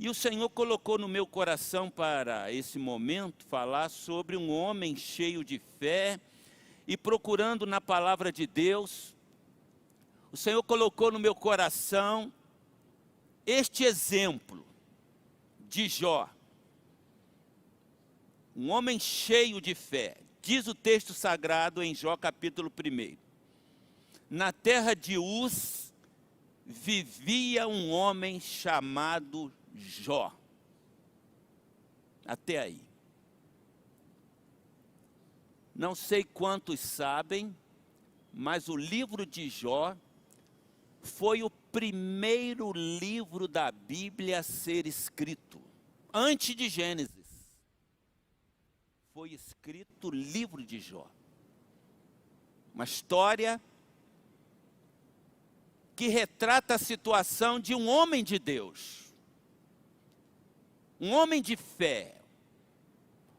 E o Senhor colocou no meu coração para esse momento falar sobre um homem cheio de fé e procurando na palavra de Deus. O Senhor colocou no meu coração este exemplo de Jó. Um homem cheio de fé. Diz o texto sagrado em Jó capítulo 1. Na terra de Uz vivia um homem chamado Jó. Até aí. Não sei quantos sabem, mas o livro de Jó foi o primeiro livro da Bíblia a ser escrito. Antes de Gênesis, foi escrito o livro de Jó. Uma história que retrata a situação de um homem de Deus. Um homem de fé.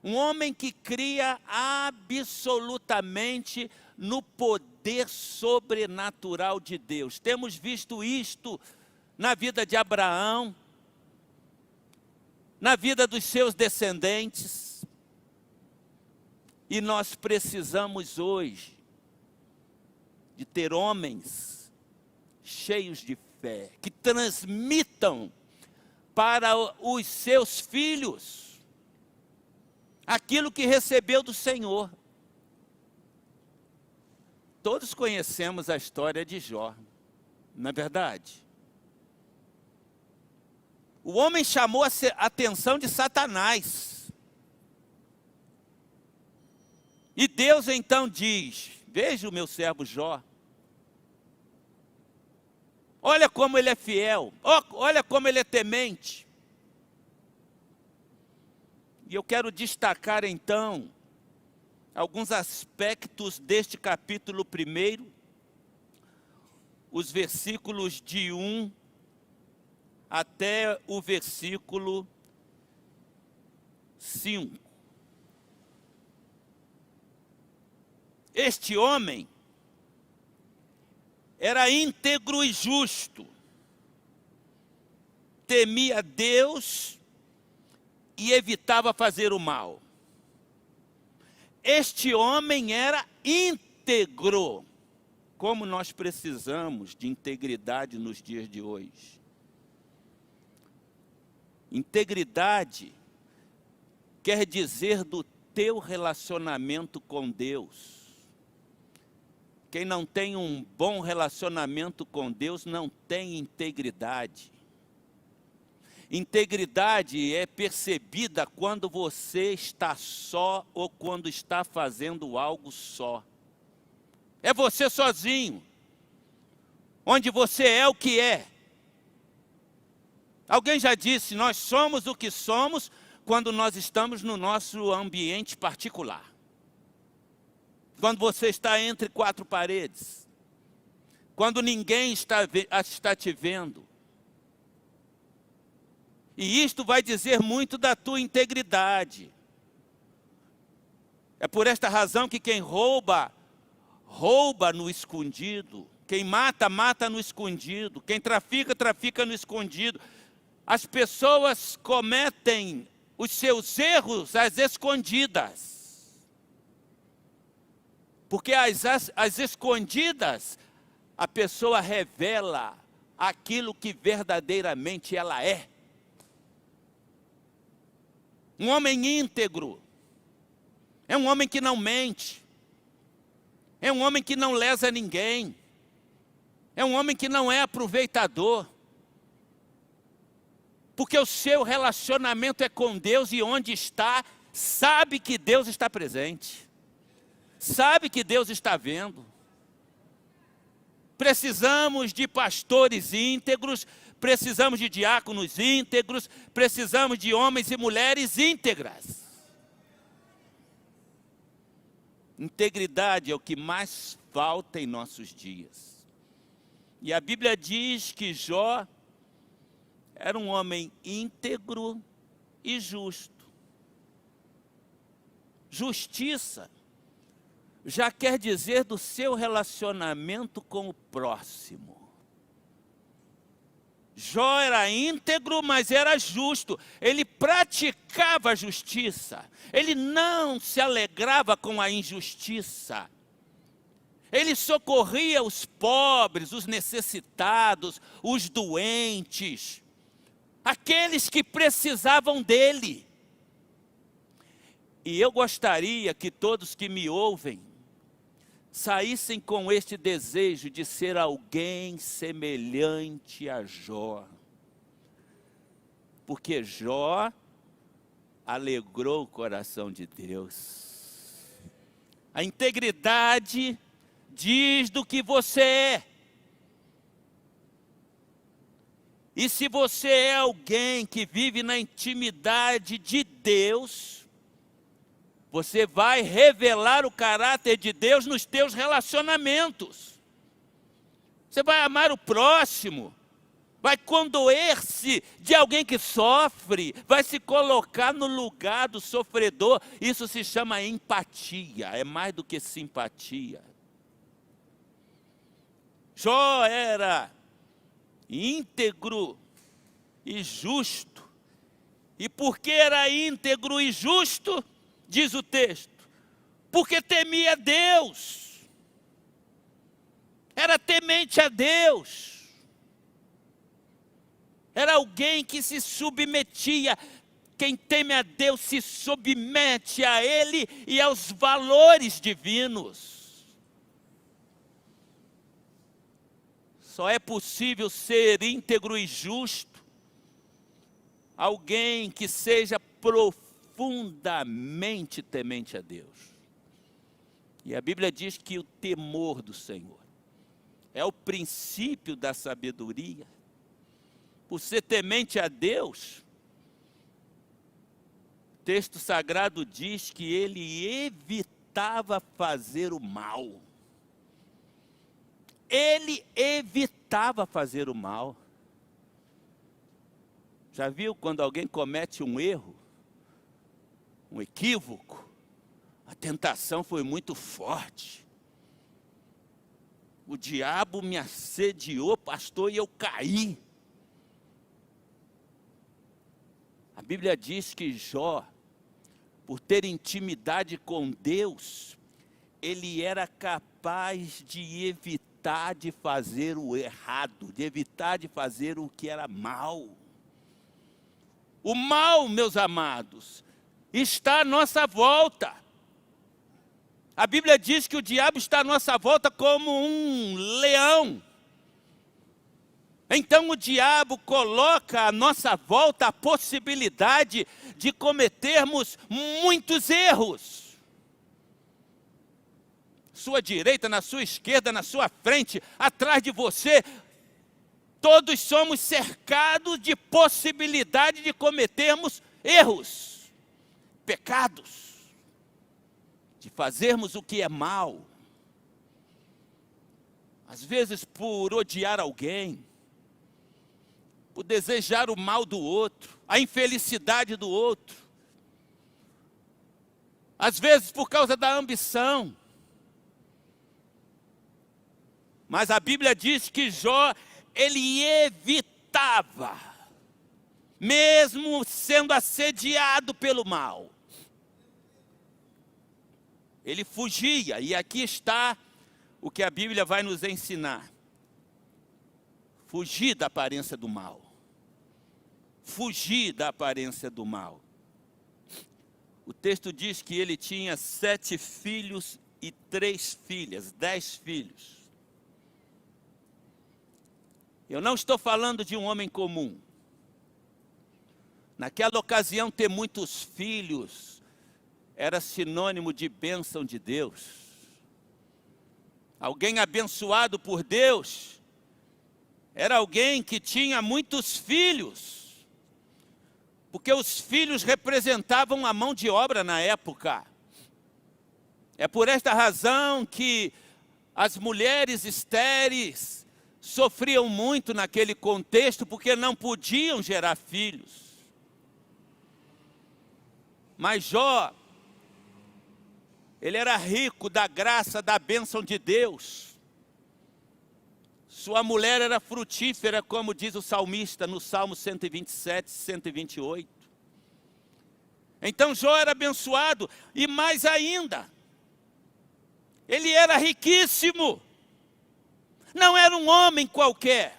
Um homem que cria absolutamente no poder sobrenatural de Deus. Temos visto isto na vida de Abraão, na vida dos seus descendentes. E nós precisamos hoje de ter homens cheios de fé, que transmitam para os seus filhos aquilo que recebeu do Senhor. Todos conhecemos a história de Jó, não é verdade? O homem chamou a atenção de Satanás. E Deus então diz: veja o meu servo Jó. Olha como ele é fiel, olha como ele é temente. E eu quero destacar então alguns aspectos deste capítulo 1, os versículos de 1 até o versículo 5. Este homem era íntegro e justo, temia Deus e evitava fazer o mal. Este homem era íntegro, como nós precisamos de integridade nos dias de hoje. Integridade quer dizer do teu relacionamento com Deus. Quem não tem um bom relacionamento com Deus não tem integridade. Integridade é percebida quando você está só ou quando está fazendo algo só. É você sozinho, onde você é o que é. Alguém já disse, nós somos o que somos quando nós estamos no nosso ambiente particular. Quando você está entre quatro paredes. Quando ninguém está te vendo. E isto vai dizer muito da tua integridade. É por esta razão que quem rouba, rouba no escondido. Quem mata, mata no escondido. Quem trafica, trafica no escondido. As pessoas cometem os seus erros às escondidas. Porque às escondidas, a pessoa revela aquilo que verdadeiramente ela é. Um homem íntegro é um homem que não mente, é um homem que não lesa ninguém, é um homem que não é aproveitador, porque o seu relacionamento é com Deus e onde está, sabe que Deus está presente, sabe que Deus está vendo. Precisamos de pastores íntegros, precisamos de diáconos íntegros, precisamos de homens e mulheres íntegras. Integridade é o que mais falta em nossos dias. E a Bíblia diz que Jó era um homem íntegro e justo. Justiça já quer dizer do seu relacionamento com o próximo. Jó era íntegro, mas era justo. Ele praticava a justiça. Ele não se alegrava com a injustiça. Ele socorria os pobres, os necessitados, os doentes, aqueles que precisavam dele. E eu gostaria que todos que me ouvem saíssem com este desejo de ser alguém semelhante a Jó. Porque Jó alegrou o coração de Deus. A integridade diz do que você é. E se você é alguém que vive na intimidade de Deus, você vai revelar o caráter de Deus nos teus relacionamentos. Você vai amar o próximo, vai condoer-se de alguém que sofre, vai se colocar no lugar do sofredor. Isso se chama empatia, é mais do que simpatia. Jó era íntegro e justo. E por que era íntegro e justo? Diz o texto, porque temia Deus, era temente a Deus, era alguém que se submetia. Quem teme a Deus se submete a Ele e aos valores divinos. Só é possível ser íntegro e justo alguém que seja profundamente temente a Deus. E a Bíblia diz que o temor do Senhor é o princípio da sabedoria. Por ser temente a Deus, o texto sagrado diz que ele evitava fazer o mal. Ele evitava fazer o mal. Já viu quando alguém comete um erro, um equívoco? A tentação foi muito forte. O diabo me assediou, pastor, e eu caí. A Bíblia diz que Jó, por ter intimidade com Deus, ele era capaz de evitar de fazer o errado, de evitar de fazer o que era mal. O mal, meus amados, está à nossa volta. A Bíblia diz que o diabo está à nossa volta como um leão. Então o diabo coloca à nossa volta a possibilidade de cometermos muitos erros. Sua direita, na sua esquerda, na sua frente, atrás de você, todos somos cercados de possibilidade de cometermos erros, pecados, de fazermos o que é mal. Às vezes por odiar alguém, por desejar o mal do outro, a infelicidade do outro. Às vezes por causa da ambição. Mas a Bíblia diz que Jó, ele evitava, mesmo sendo assediado pelo mal. Ele fugia, e aqui está o que a Bíblia vai nos ensinar. Fugir da aparência do mal. Fugir da aparência do mal. O texto diz que ele tinha 7 filhos e 3 filhas, 10 filhos. Eu não estou falando de um homem comum. Naquela ocasião, ter muitos filhos era sinônimo de bênção de Deus. Alguém abençoado por Deus era alguém que tinha muitos filhos. Porque os filhos representavam a mão de obra na época. É por esta razão que as mulheres estéreis sofriam muito naquele contexto, porque não podiam gerar filhos. Mas Jó, ele era rico da graça, da bênção de Deus. Sua mulher era frutífera, como diz o salmista no Salmo 127, 128. Então Jó era abençoado, e mais ainda, ele era riquíssimo. Não era um homem qualquer.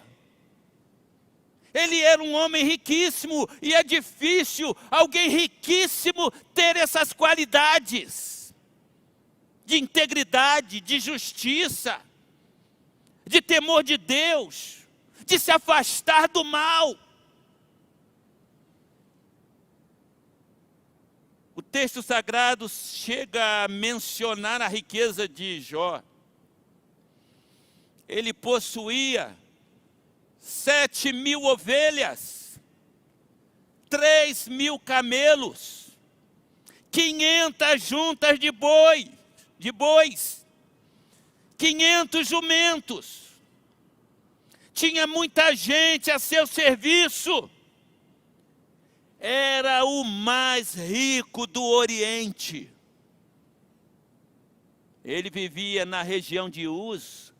Ele era um homem riquíssimo, e é difícil alguém riquíssimo ter essas qualidades de integridade, de justiça, de temor de Deus, de se afastar do mal. O texto sagrado chega a mencionar a riqueza de Jó. Ele possuía 7.000 ovelhas, 3.000 camelos, 500 juntas de bois, 500 jumentos. Tinha muita gente a seu serviço. Era o mais rico do Oriente. Ele vivia na região de Uz.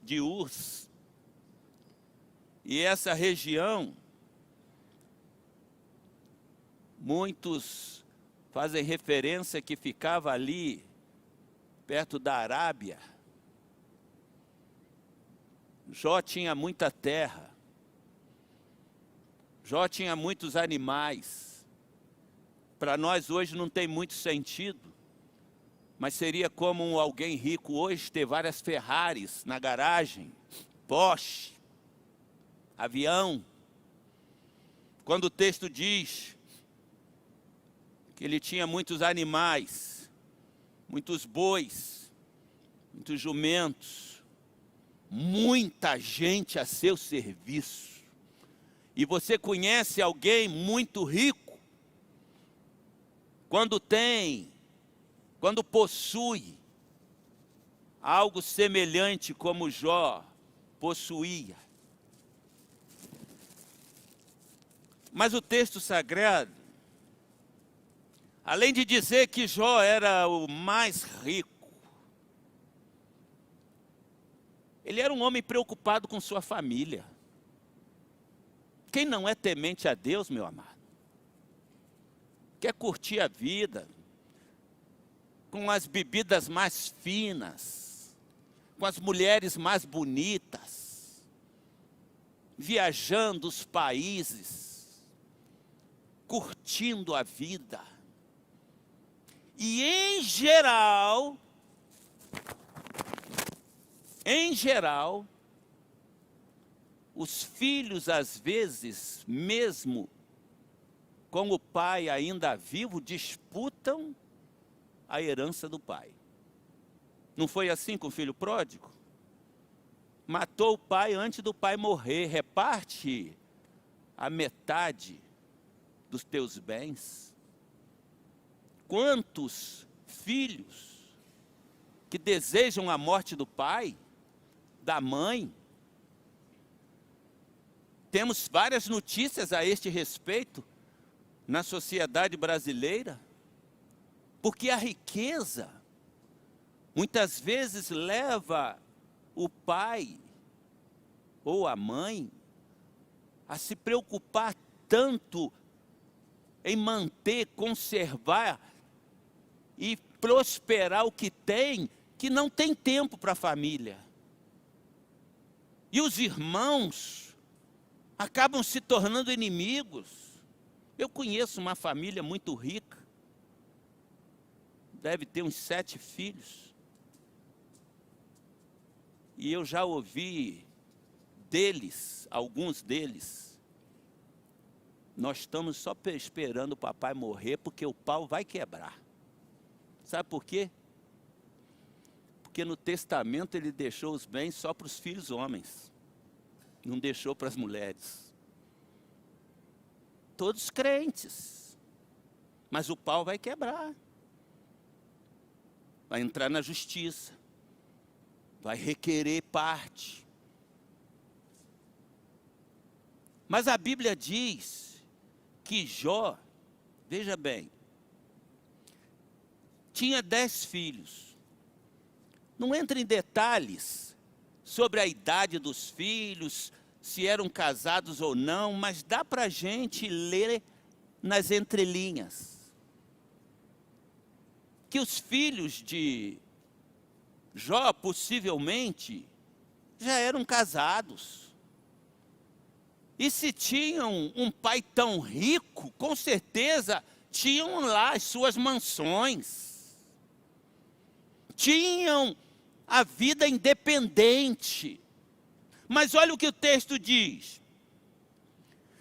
E essa região, muitos fazem referência que ficava ali, perto da Arábia. Jó tinha muita terra. Jó tinha muitos animais. Para nós hoje não tem muito sentido, mas seria como alguém rico hoje ter várias Ferraris na garagem, Porsche, avião. Quando o texto diz que ele tinha muitos animais, muitos bois, muitos jumentos, muita gente a seu serviço. E você conhece alguém muito rico? Quando possui algo semelhante como Jó possuía. Mas o texto sagrado, além de dizer que Jó era o mais rico, ele era um homem preocupado com sua família. Quem não é temente a Deus, meu amado, quer curtir a vida com as bebidas mais finas, com as mulheres mais bonitas, viajando os países, curtindo a vida. E em geral, os filhos às vezes, mesmo com o pai ainda vivo, disputam a herança do pai. Não foi assim com o filho pródigo? Matou o pai antes do pai morrer. Reparte a metade dos teus bens. Quantos filhos que desejam a morte do pai, da mãe? Temos várias notícias a este respeito na sociedade brasileira, porque a riqueza muitas vezes leva o pai ou a mãe a se preocupar tanto em manter, conservar e prosperar o que tem, que não tem tempo para a família. E os irmãos acabam se tornando inimigos. Eu conheço uma família muito rica, deve ter uns 7 filhos. E eu já ouvi deles, alguns deles, nós estamos só esperando o papai morrer porque o pau vai quebrar. Sabe por quê? Porque no testamento ele deixou os bens só para os filhos homens, não deixou para as mulheres. Todos crentes, mas o pau vai quebrar. Vai entrar na justiça, vai requerer parte. Mas a Bíblia diz que Jó, veja bem, tinha 10 filhos. Não entra em detalhes sobre a idade dos filhos, se eram casados ou não, mas dá para a gente ler nas entrelinhas que os filhos de Jó, possivelmente, já eram casados. E se tinham um pai tão rico, com certeza tinham lá as suas mansões. Tinham a vida independente. Mas olha o que o texto diz.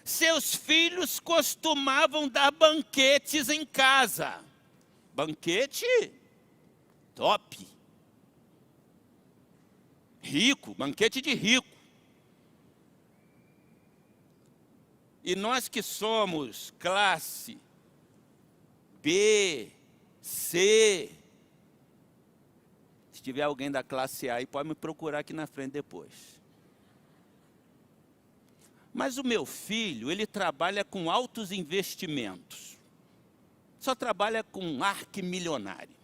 Seus filhos costumavam dar banquetes em casa. Banquete top. Rico, banquete de rico. E nós que somos classe B, C, se tiver alguém da classe A aí, pode me procurar aqui na frente depois. Mas o meu filho, ele trabalha com altos investimentos. Só trabalha com arquimilionário.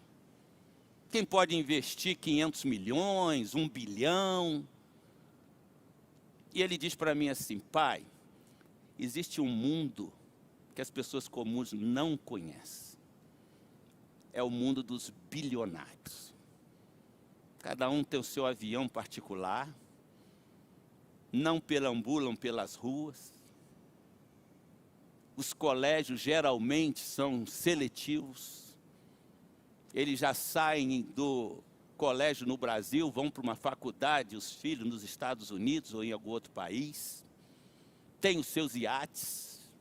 Quem pode investir 500 milhões, 1 bilhão? E ele diz para mim assim, pai, existe um mundo que as pessoas comuns não conhecem. É o mundo dos bilionários. Cada um tem o seu avião particular, não perambulam pelas ruas. Os colégios geralmente são seletivos. Eles já saem do colégio no Brasil, vão para uma faculdade, os filhos nos Estados Unidos ou em algum outro país. Tem os seus iates.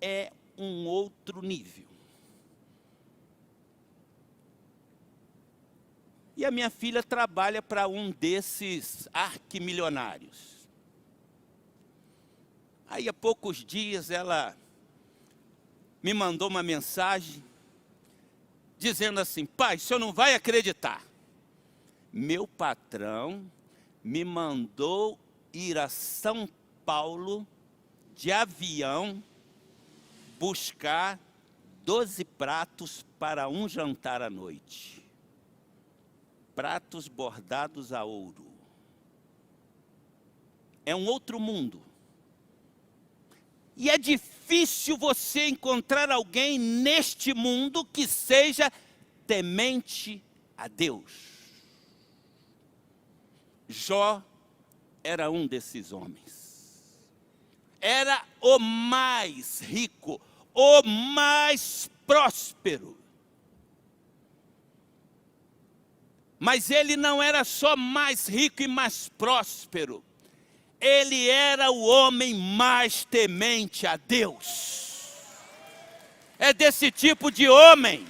É um outro nível. E a minha filha trabalha para um desses arquimilionários. Aí há poucos dias ela me mandou uma mensagem dizendo assim, pai, o senhor não vai acreditar. Meu patrão me mandou ir a São Paulo de avião buscar 12 pratos para um jantar à noite. Pratos bordados a ouro. É um outro mundo. E é difícil você encontrar alguém neste mundo que seja temente a Deus. Jó era um desses homens. Era o mais rico, o mais próspero. Mas ele não era só mais rico e mais próspero. Ele era o homem mais temente a Deus. É desse tipo de homem.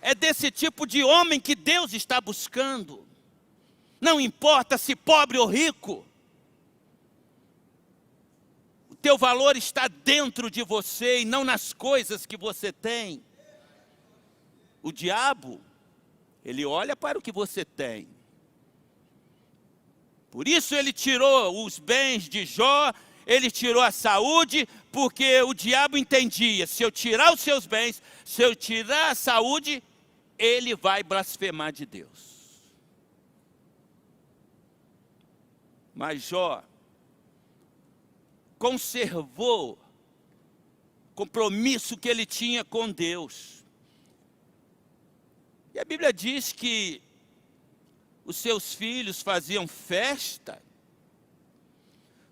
É desse tipo de homem que Deus está buscando. Não importa se pobre ou rico. O teu valor está dentro de você e não nas coisas que você tem. O diabo, ele olha para o que você tem. Por isso ele tirou os bens de Jó, ele tirou a saúde, porque o diabo entendia, se eu tirar os seus bens, se eu tirar a saúde, ele vai blasfemar de Deus. Mas Jó conservou o compromisso que ele tinha com Deus. E a Bíblia diz que os seus filhos faziam festa,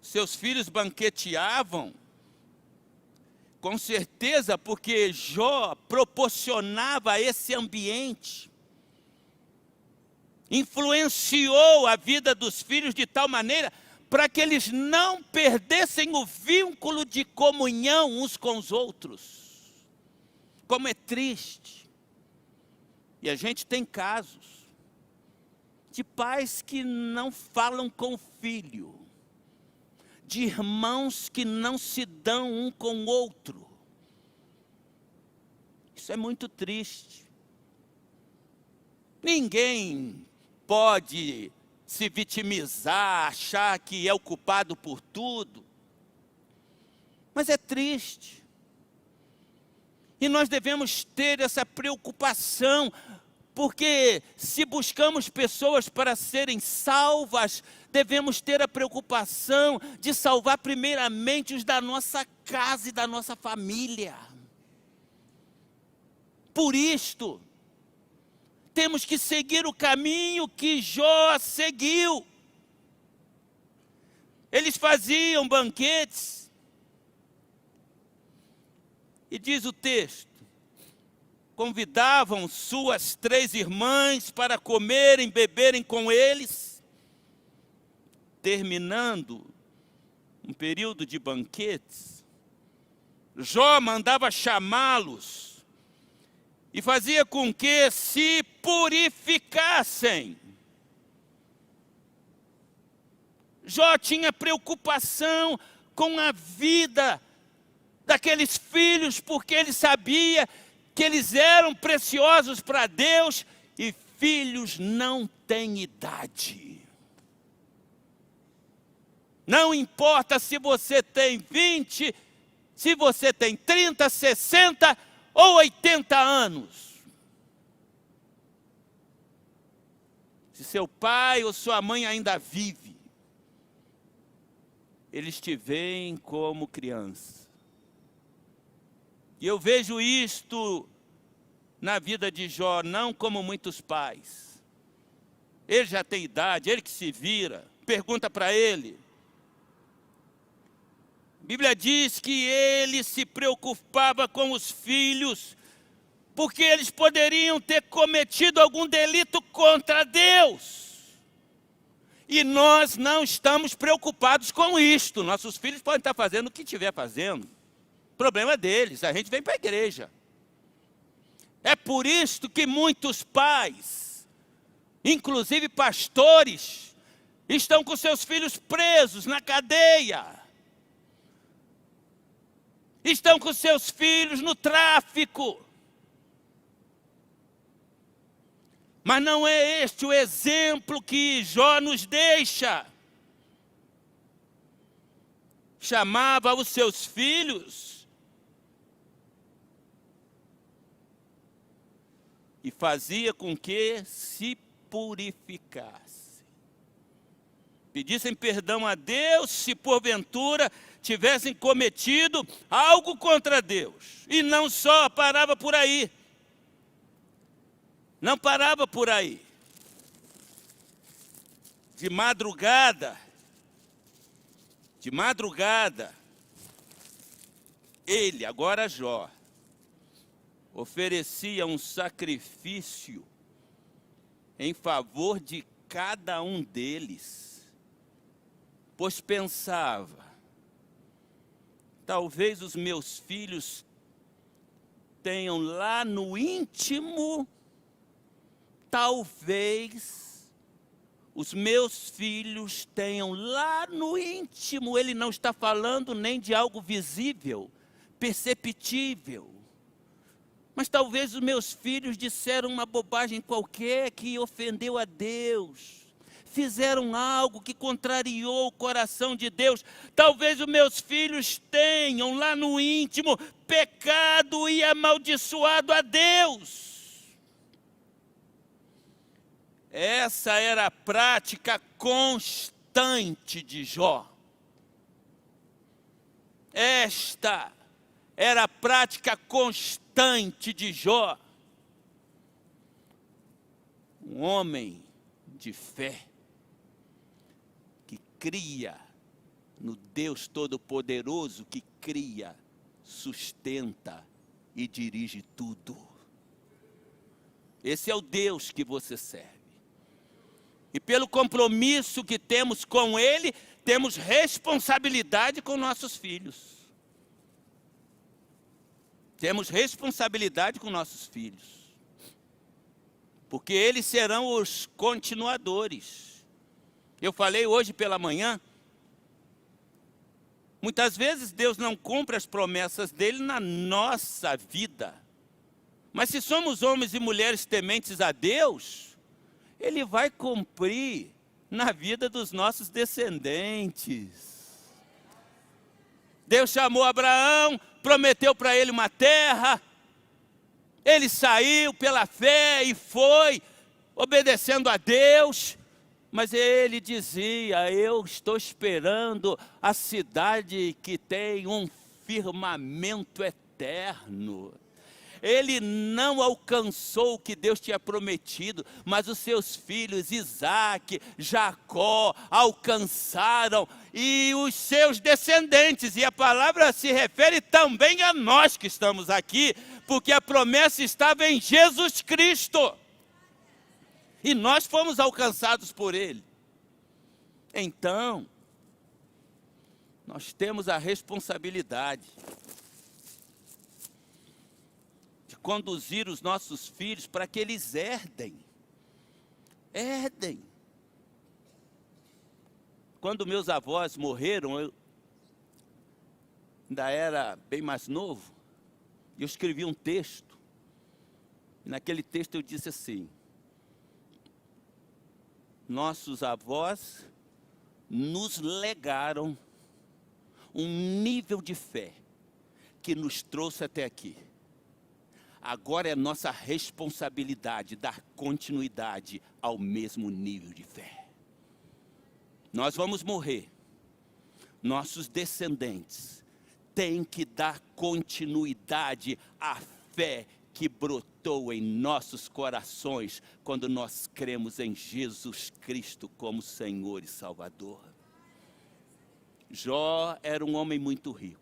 seus filhos banqueteavam, com certeza porque Jó proporcionava esse ambiente, influenciou a vida dos filhos de tal maneira para que eles não perdessem o vínculo de comunhão uns com os outros. Como é triste. E a gente tem casos de pais que não falam com o filho, de irmãos que não se dão um com o outro. Isso é muito triste. Ninguém pode se vitimizar, achar que é o culpado por tudo. Mas é triste. E nós devemos ter essa preocupação, Porque se buscamos pessoas para serem salvas, devemos ter a preocupação de salvar primeiramente os da nossa casa e da nossa família. Por isto, temos que seguir o caminho que Jó seguiu. Eles faziam banquetes. E diz o texto, convidavam suas 3 irmãs para comerem, beberem com eles. Terminando um período de banquetes, Jó mandava chamá-los e fazia com que se purificassem. Jó tinha preocupação com a vida daqueles filhos, porque ele sabia que eles eram preciosos para Deus, e filhos não têm idade. Não importa se você tem 20, se você tem 30, 60 ou 80 anos. Se seu pai ou sua mãe ainda vive, eles te veem como criança. E eu vejo isto na vida de Jó, não como muitos pais. Ele já tem idade, ele que se vira. Pergunta para ele. A Bíblia diz que ele se preocupava com os filhos, porque eles poderiam ter cometido algum delito contra Deus. E nós não estamos preocupados com isto. Nossos filhos podem estar fazendo o que estiver fazendo. O problema é deles, a gente vem para a igreja. É por isto que muitos pais, inclusive pastores, estão com seus filhos presos na cadeia. Estão com seus filhos no tráfico. Mas não é este o exemplo que Jó nos deixa. Chamava os seus filhos e fazia com que se purificassem. Pedissem perdão a Deus se porventura tivessem cometido algo contra Deus. E não só parava por aí. Não parava por aí. De madrugada, ele, agora Jó, oferecia um sacrifício em favor de cada um deles, pois pensava, talvez os meus filhos tenham lá no íntimo, talvez os meus filhos tenham lá no íntimo, ele não está falando nem de algo visível, perceptível, mas talvez os meus filhos disseram uma bobagem qualquer que ofendeu a Deus, fizeram algo que contrariou o coração de Deus. Talvez os meus filhos tenham lá no íntimo pecado e amaldiçoado a Deus. Essa era a prática constante de Jó. Esta era a prática constante de Jó. Um homem de fé, que cria no Deus Todo-Poderoso, que cria, sustenta e dirige tudo. Esse é o Deus que você serve. E pelo compromisso que temos com Ele, temos responsabilidade com nossos filhos. Temos responsabilidade com nossos filhos. Porque eles serão os continuadores. Eu falei hoje pela manhã, muitas vezes Deus não cumpre as promessas dele na nossa vida. Mas se somos homens e mulheres tementes a Deus, Ele vai cumprir na vida dos nossos descendentes. Deus chamou Abraão, prometeu para ele uma terra, Ele saiu pela fé e foi obedecendo a Deus, mas ele dizia: eu estou esperando a cidade que tem um firmamento eterno. Ele não alcançou o que Deus tinha prometido, mas os seus filhos, Isaac, Jacó, alcançaram, e os seus descendentes, e a palavra se refere também a nós que estamos aqui, porque a promessa estava em Jesus Cristo, e nós fomos alcançados por Ele. Então, nós temos a responsabilidade de conduzir os nossos filhos para que eles herdem. Quando meus avós morreram, eu ainda era bem mais novo, eu escrevi um texto, e naquele texto eu disse assim: nossos avós nos legaram um nível de fé que nos trouxe até aqui. Agora é nossa responsabilidade dar continuidade ao mesmo nível de fé. Nós vamos morrer, nossos descendentes têm que dar continuidade à fé que brotou em nossos corações quando nós cremos em Jesus Cristo como Senhor e Salvador. Jó era um homem muito rico,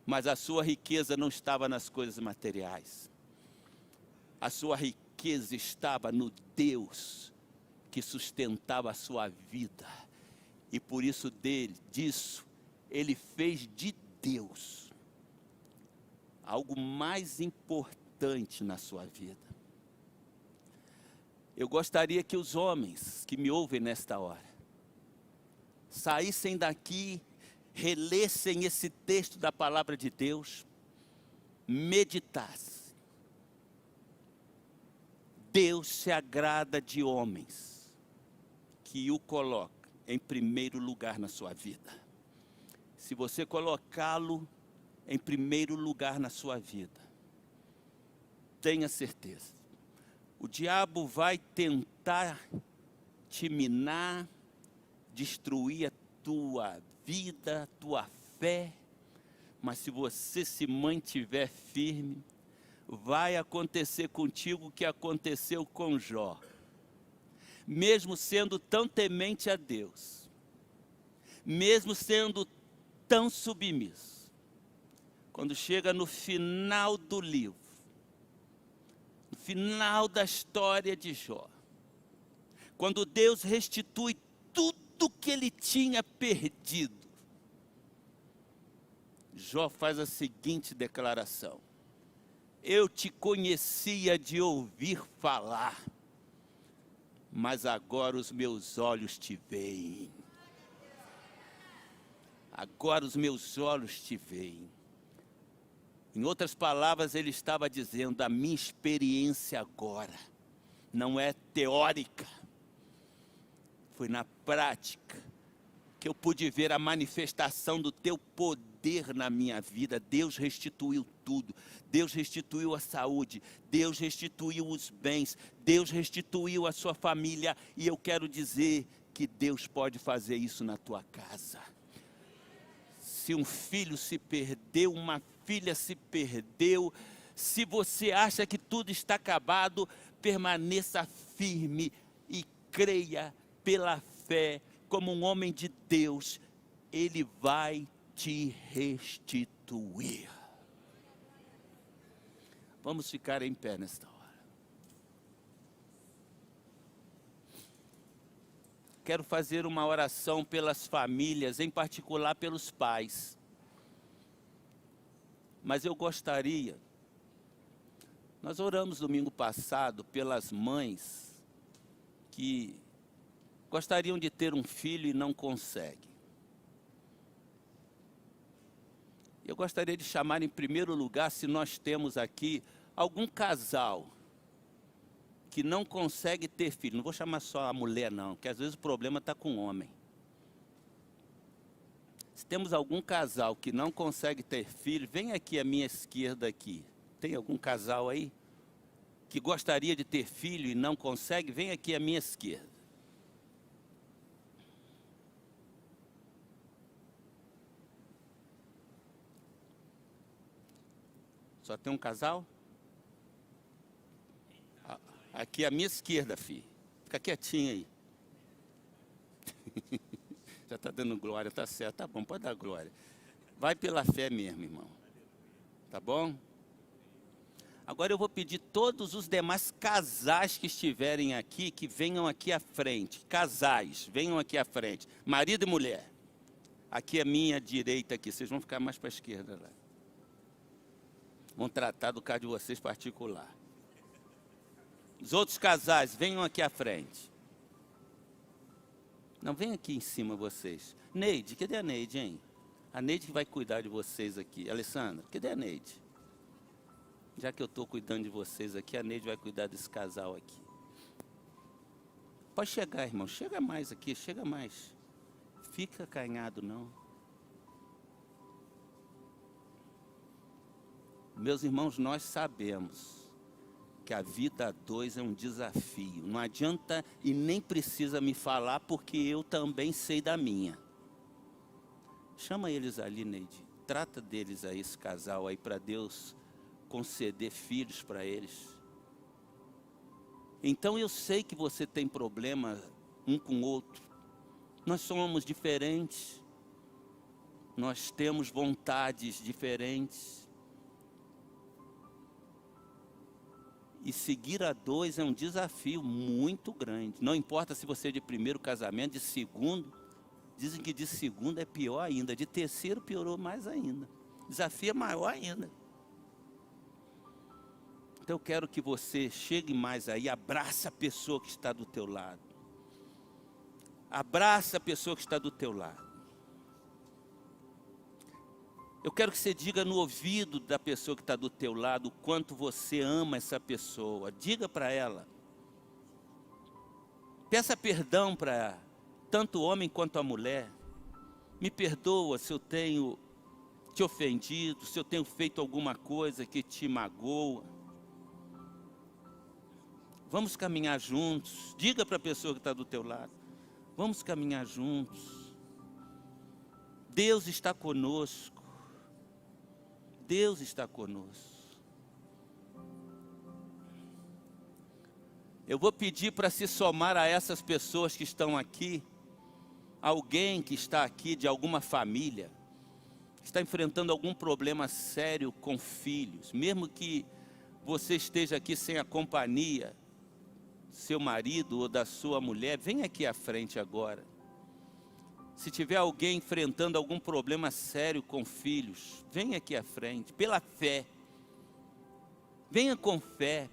mas a sua riqueza não estava nas coisas materiais. A sua riqueza estava no Deus que sustentava a sua vida. E por isso disso, ele fez de Deus algo mais importante na sua vida. Eu gostaria que os homens que me ouvem nesta hora saíssem daqui, relessem esse texto da palavra de Deus, meditassem. Deus se agrada de homens que o colocam em primeiro lugar na sua vida. Se você colocá-lo em primeiro lugar na sua vida, tenha certeza, o diabo vai tentar te minar, destruir a tua vida, a tua fé, mas se você se mantiver firme, vai acontecer contigo o que aconteceu com Jó. Mesmo sendo tão temente a Deus, mesmo sendo tão submisso, quando chega no final do livro, no final da história de Jó, quando Deus restitui tudo que ele tinha perdido, Jó faz a seguinte declaração: eu te conhecia de ouvir falar, mas agora os meus olhos te veem. Agora os meus olhos te veem. Em outras palavras, ele estava dizendo: a minha experiência agora não é teórica, foi na prática que eu pude ver a manifestação do teu poder na minha vida. Deus restituiu tudo, Deus restituiu a saúde, Deus restituiu os bens, Deus restituiu a sua família, e eu quero dizer que Deus pode fazer isso na tua casa. Se um filho se perdeu, uma filha se perdeu, se você acha que tudo está acabado, permaneça firme e creia pela fé, como um homem de Deus, Ele vai te restituir. Vamos ficar em pé nesta hora. Quero fazer uma oração pelas famílias, em particular pelos pais. Mas eu gostaria, nós oramos domingo passado pelas mães que gostariam de ter um filho e não conseguem. Eu gostaria de chamar em primeiro lugar, se nós temos aqui algum casal que não consegue ter filho. Não vou chamar só a mulher não, porque às vezes o problema está com o homem. Se temos algum casal que não consegue ter filho, vem aqui à minha esquerda aqui. Tem algum casal aí que gostaria de ter filho e não consegue? Vem aqui à minha esquerda. Só tem um casal? Aqui à minha esquerda, filho. Fica quietinho aí. Já está dando glória, tá certo. Tá bom, pode dar glória. Vai pela fé mesmo, irmão. Tá bom? Agora eu vou pedir todos os demais casais que estiverem aqui, que venham aqui à frente. Casais, venham aqui à frente. Marido e mulher. Aqui à minha direita aqui. Vocês vão ficar mais para a esquerda lá. Vão tratar do caso de vocês particular. Os outros casais, venham aqui à frente. Não, vem aqui em cima vocês. Neide, cadê a Neide, hein? A Neide que vai cuidar de vocês aqui. Alessandra, cadê a Neide? Já que eu estou cuidando de vocês aqui, a Neide vai cuidar desse casal aqui. Pode chegar, irmão. Chega mais aqui, chega mais. Fica acanhado, não. Meus irmãos, nós sabemos que a vida a dois é um desafio. Não adianta e nem precisa me falar, porque eu também sei da minha. Chama eles ali, Neide. Trata deles aí, esse casal aí, para Deus conceder filhos para eles. Então eu sei que você tem problema um com o outro. Nós somos diferentes. Nós temos vontades diferentes. E seguir a dois é um desafio muito grande. Não importa se você é de primeiro casamento, de segundo. Dizem que de segundo é pior ainda. De terceiro piorou mais ainda. Desafio é maior ainda. Então eu quero que você chegue mais aí. Abraça a pessoa que está do teu lado. Abraça a pessoa que está do teu lado. Eu quero que você diga no ouvido da pessoa que está do teu lado o quanto você ama essa pessoa. Diga para ela. Peça perdão para tanto o homem quanto a mulher. Me perdoa se eu tenho te ofendido, se eu tenho feito alguma coisa que te magoa. Vamos caminhar juntos. Diga para a pessoa que está do teu lado. Vamos caminhar juntos. Deus está conosco. Deus está conosco. Eu vou pedir para se somar a essas pessoas que estão aqui, alguém que está aqui de alguma família, que está enfrentando algum problema sério com filhos, mesmo que você esteja aqui sem a companhia, seu marido ou da sua mulher, vem aqui à frente agora. Se tiver alguém enfrentando algum problema sério com filhos, venha aqui à frente, pela fé. Venha com fé.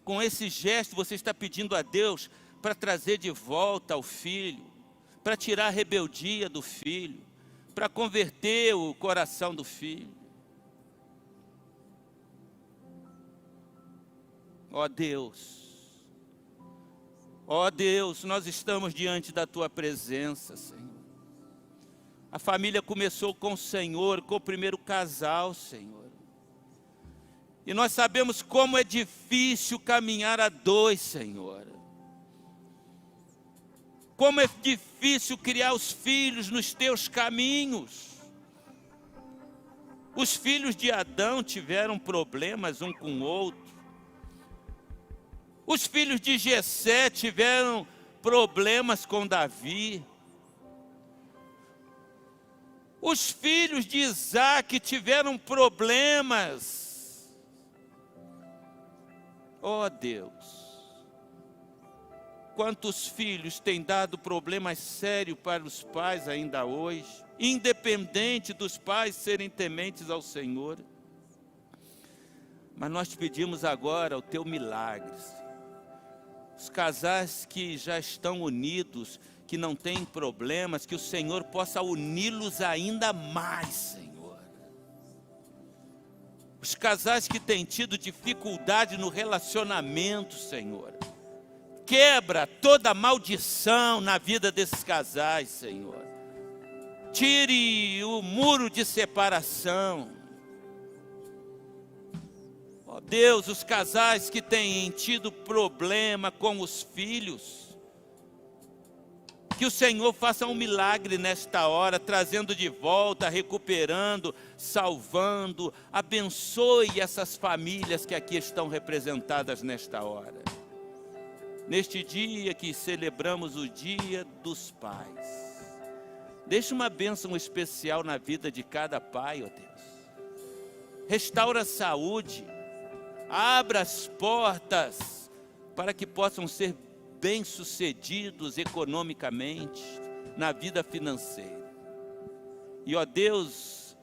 Com esse gesto você está pedindo a Deus para trazer de volta o filho, para tirar a rebeldia do filho, para converter o coração do filho. Ó Deus, nós estamos diante da Tua presença, Senhor. A família começou com o Senhor, com o primeiro casal, Senhor. E nós sabemos como é difícil caminhar a dois, Senhor. Como é difícil criar os filhos nos Teus caminhos. Os filhos de Adão tiveram problemas um com o outro. Os filhos de Jessé tiveram problemas com Davi. Os filhos de Isaac tiveram problemas. Ó Deus, quantos filhos têm dado problemas sérios para os pais ainda hoje, independente dos pais serem tementes ao Senhor. Mas nós te pedimos agora o Teu milagre. Os casais que já estão unidos, que não têm problemas, que o Senhor possa uni-los ainda mais, Senhor. Os casais que têm tido dificuldade no relacionamento, Senhor. Quebra toda maldição na vida desses casais, Senhor. Tire o muro de separação. Ó Deus, os casais que têm tido problema com os filhos, que o Senhor faça um milagre nesta hora, trazendo de volta, recuperando, salvando. Abençoe essas famílias que aqui estão representadas nesta hora. Neste dia que celebramos o Dia dos Pais. Deixa uma bênção especial na vida de cada pai, ó Deus. Restaura a saúde. Abra as portas para que possam ser bem-sucedidos economicamente, na vida financeira. E ó Deus,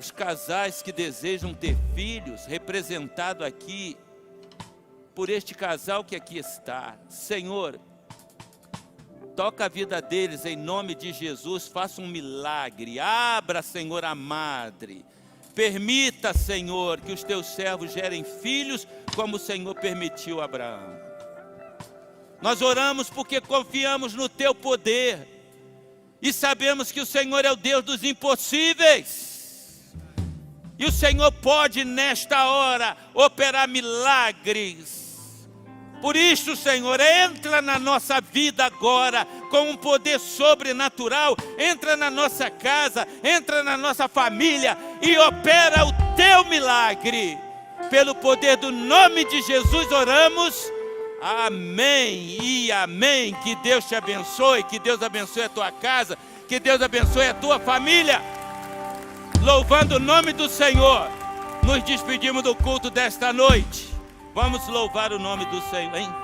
os casais que desejam ter filhos, representado aqui por este casal que aqui está, Senhor, toca a vida deles em nome de Jesus, faça um milagre, abra, Senhor, a madre, permita, Senhor, que os teus servos gerem filhos, como o Senhor permitiu a Abraão. Nós oramos porque confiamos no teu poder e sabemos que o Senhor é o Deus dos impossíveis. E o Senhor pode nesta hora operar milagres. Por isso, Senhor, entra na nossa vida agora com um poder sobrenatural, entra na nossa casa, entra na nossa família e opera o teu milagre. Pelo poder do nome de Jesus oramos. Amém e amém. Que Deus te abençoe, que Deus abençoe a tua casa, que Deus abençoe a tua família. Louvando o nome do Senhor, nos despedimos do culto desta noite. Vamos louvar o nome do Senhor, hein?